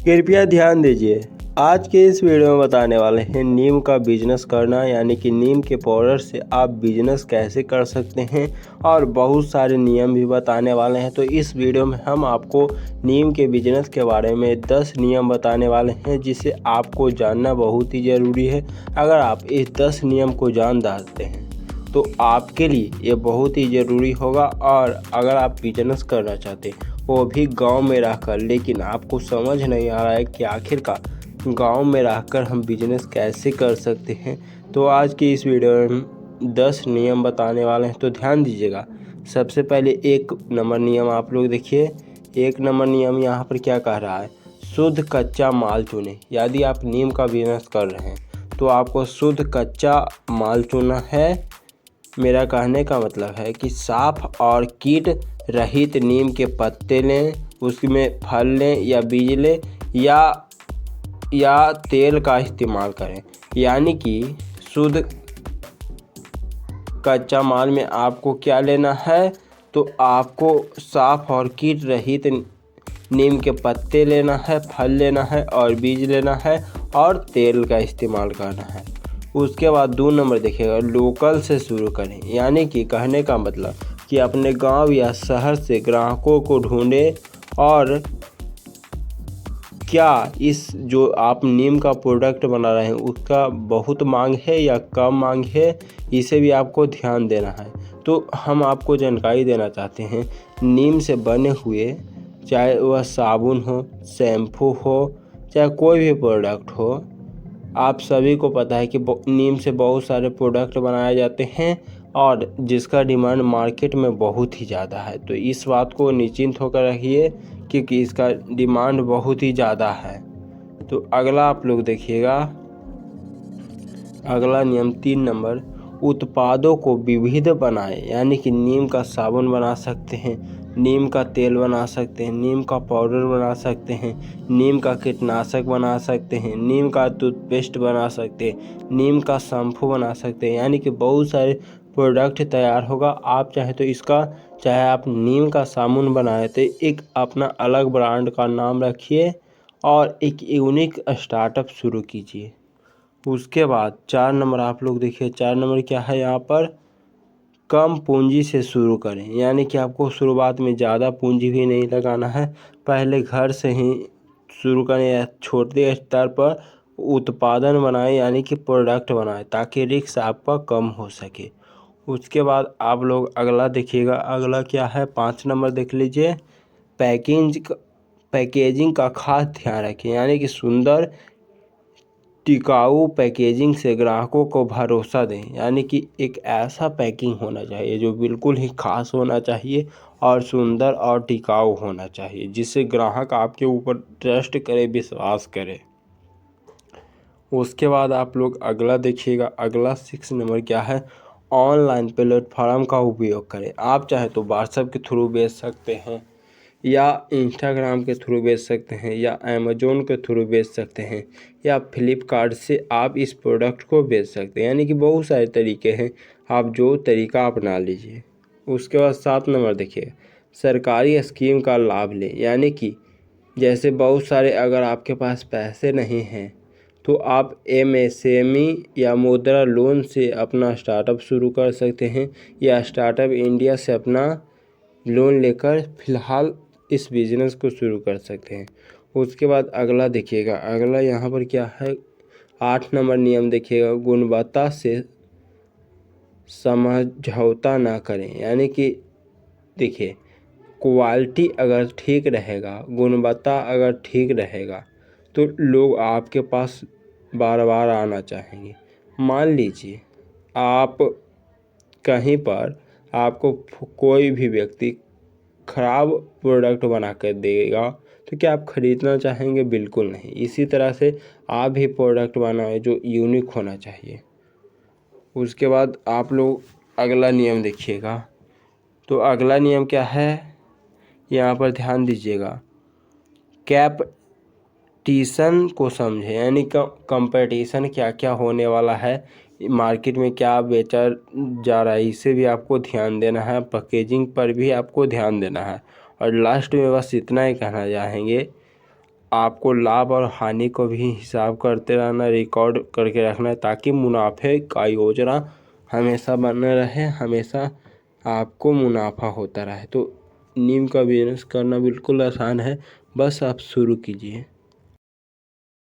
कृपया ध्यान दीजिए। आज के इस वीडियो में बताने वाले हैं नीम का बिजनेस करना, यानी कि नीम के पाउडर से आप बिजनेस कैसे कर सकते हैं, और बहुत सारे नियम भी बताने वाले हैं। तो इस वीडियो में हम आपको नीम के बिजनेस के बारे में 10 नियम बताने वाले हैं, जिसे आपको जानना बहुत ही ज़रूरी है। अगर आप इस 10 नियम को जान जाते हैं तो आपके लिए ये बहुत ही ज़रूरी होगा। और अगर आप बिजनेस करना चाहते हैं, वो भी गांव में रहकर, लेकिन आपको समझ नहीं आ रहा है कि आखिरकार गांव में रहकर हम बिजनेस कैसे कर सकते हैं, तो आज की इस वीडियो में हम 10 नियम बताने वाले हैं। तो ध्यान दीजिएगा। सबसे पहले 1 नंबर नियम आप लोग देखिए। 1 नंबर नियम यहाँ पर क्या कह रहा है? शुद्ध कच्चा माल चुनें। यदि आप नीम का बिजनेस कर रहे हैं तो आपको शुद्ध कच्चा माल चुनना है। मेरा कहने का मतलब है कि साफ और कीट रहित नीम के पत्ते लें, उसमें फल लें या बीज लें, या तेल का इस्तेमाल करें। यानी कि शुद्ध कच्चा माल में आपको क्या लेना है? तो आपको साफ और कीट रहित नीम के पत्ते लेना है, फल लेना है और बीज लेना है, और तेल का इस्तेमाल करना है। उसके बाद 2 नंबर देखिएगा, लोकल से शुरू करें। यानी कि कहने का मतलब कि अपने गांव या शहर से ग्राहकों को ढूंढें। और क्या इस जो आप नीम का प्रोडक्ट बना रहे हैं उसका बहुत मांग है या कम मांग है, इसे भी आपको ध्यान देना है। तो हम आपको जानकारी देना चाहते हैं, नीम से बने हुए, चाहे वह साबुन हो, शैम्पू हो, चाहे कोई भी प्रोडक्ट हो, आप सभी को पता है कि नीम से बहुत सारे प्रोडक्ट बनाए जाते हैं और जिसका डिमांड मार्केट में बहुत ही ज़्यादा है। तो इस बात को निश्चिंत होकर रखिए, क्योंकि इसका डिमांड बहुत ही ज़्यादा है। तो अगला आप लोग देखिएगा, अगला नियम 3 नंबर, उत्पादों को विविध बनाएं। यानी कि नीम का साबुन बना सकते हैं, नीम का तेल बना सकते हैं, नीम का पाउडर बना सकते हैं, नीम का कीटनाशक बना सकते हैं, नीम का टूथपेस्ट बना सकते हैं, नीम का शैम्पू बना सकते हैं। यानी कि बहुत सारे प्रोडक्ट तैयार होगा। आप चाहे तो इसका, चाहे आप नीम का साबुन बनाए तो एक अपना अलग ब्रांड का नाम रखिए और एक यूनिक स्टार्टअप शुरू कीजिए। उसके बाद 4 नंबर आप लोग देखिए। 4 नंबर क्या है यहाँ पर? कम पूंजी से शुरू करें। यानी कि आपको शुरुआत में ज़्यादा पूंजी भी नहीं लगाना है। पहले घर से ही शुरू करें या छोटे स्तर पर उत्पादन बनाएं, यानी कि प्रोडक्ट बनाएं, ताकि रिस्क आपका कम हो सके। उसके बाद आप लोग अगला देखिएगा। अगला क्या है? 5 नंबर देख लीजिए। पैकेजिंग का खास ध्यान रखें। यानी कि सुंदर टिकाऊ पैकेजिंग से ग्राहकों को भरोसा दें। यानी कि एक ऐसा पैकिंग होना चाहिए जो बिल्कुल ही खास होना चाहिए और सुंदर और टिकाऊ होना चाहिए, जिससे ग्राहक आपके ऊपर ट्रस्ट करे, विश्वास करे। उसके बाद आप लोग अगला देखिएगा। अगला 6 नंबर क्या है? ऑनलाइन प्लेटफॉर्म का उपयोग करें। आप चाहे तो व्हाट्सएप के थ्रू बेच सकते हैं, या इंस्टाग्राम के थ्रू बेच सकते हैं, या अमेज़ोन के थ्रू बेच सकते हैं, या फ्लिपकार्ट से आप इस प्रोडक्ट को बेच सकते हैं। यानी कि बहुत सारे तरीके हैं, आप जो तरीका अपना लीजिए। उसके बाद 7 नंबर देखिए, सरकारी स्कीम का लाभ लें। यानी कि जैसे बहुत सारे, अगर आपके पास पैसे नहीं हैं तो आप एमएसएमई या मुद्रा लोन से अपना स्टार्टअप शुरू कर सकते हैं, या स्टार्टअप इंडिया से अपना लोन लेकर फ़िलहाल इस बिज़नेस को शुरू कर सकते हैं। उसके बाद अगला देखिएगा। अगला यहाँ पर क्या है? 8 नंबर नियम देखिएगा, गुणवत्ता से समझौता ना करें। यानी कि देखिए, क्वालिटी अगर ठीक रहेगा, गुणवत्ता अगर ठीक रहेगा, तो लोग आपके पास बार बार आना चाहेंगे। मान लीजिए आप कहीं पर, आपको कोई भी व्यक्ति ख़राब प्रोडक्ट बना कर देगा, तो क्या आप ख़रीदना चाहेंगे? बिल्कुल नहीं। इसी तरह से आप भी प्रोडक्ट बनाएं जो यूनिक होना चाहिए। उसके बाद आप लोग अगला नियम देखिएगा। तो अगला नियम क्या है? यहाँ पर ध्यान दीजिएगा। कैपेटिशन को समझें। यानी कंपटीशन क्या क्या होने वाला है, मार्केट में क्या बेचा जा रहा है, इसे भी आपको ध्यान देना है। पैकेजिंग पर भी आपको ध्यान देना है। और लास्ट में बस इतना ही कहना चाहेंगे, आपको लाभ और हानि को भी हिसाब करते रहना, रिकॉर्ड करके रखना है, ताकि मुनाफे का योजना हमेशा बना रहे, हमेशा आपको मुनाफा होता रहे। तो नीम का बिजनेस करना बिल्कुल आसान है, बस आप शुरू कीजिए।